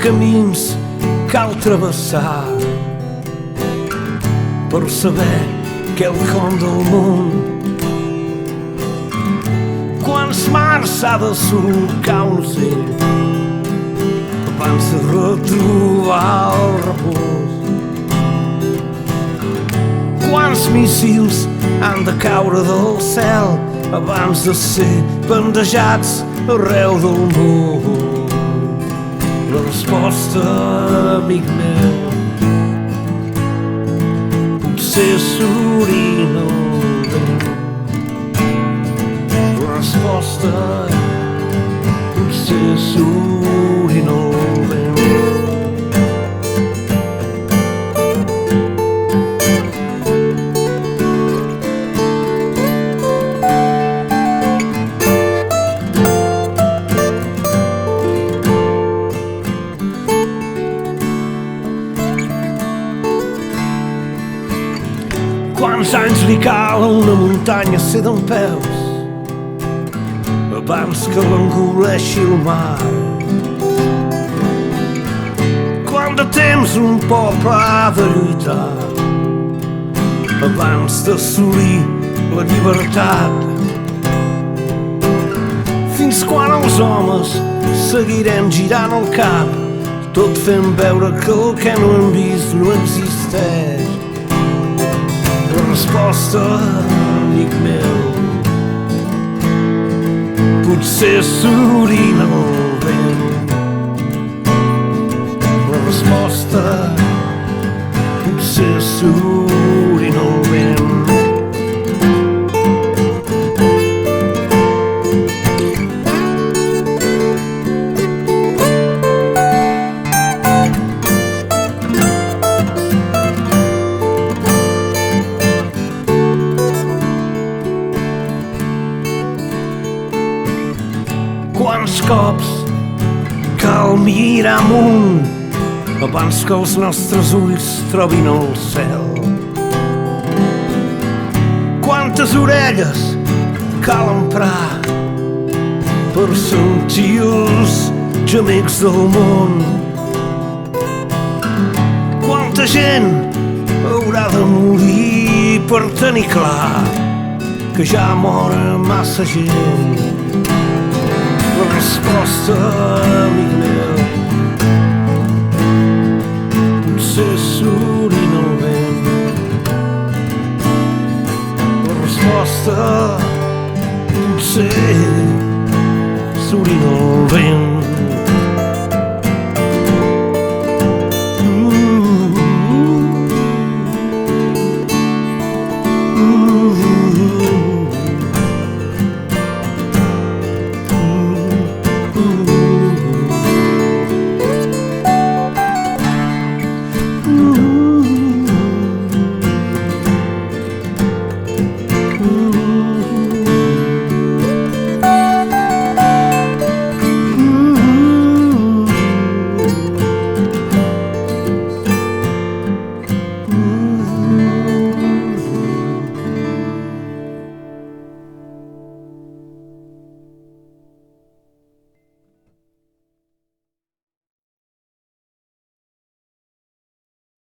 camins cal travessar per saber quelcom del món. Quants mars s'ha de solcar un ocell abans de retrobar el repòs? Quants míssils han de caure del cel abans de ser bandejats arreu del món? La resposta, amic meu, potser s'orina el vent. La resposta, potser s'orina el vent. Quants anys li cal a una muntanya ser dempeus abans que l'engoleixi el mar? Quant de temps un poble ha de lluitar abans d'assolir la llibertat? Fins quan els homes seguirem girant el cap, tot fent veure que el que no hem vist no existeix? La resposta, amic meu, potser s'orina el vent. La resposta, potser s'orina el vent. Quants cops cal mirar amunt abans que els nostres ulls trobin el cel? Quantes orelles cal emprar per sentir els gemecs del món? Quanta gent haurà de morir per tenir clar que ja mor massa gent? La resposta, amic meu, potser s'orina el vent. La resposta, potser s'orina el vent.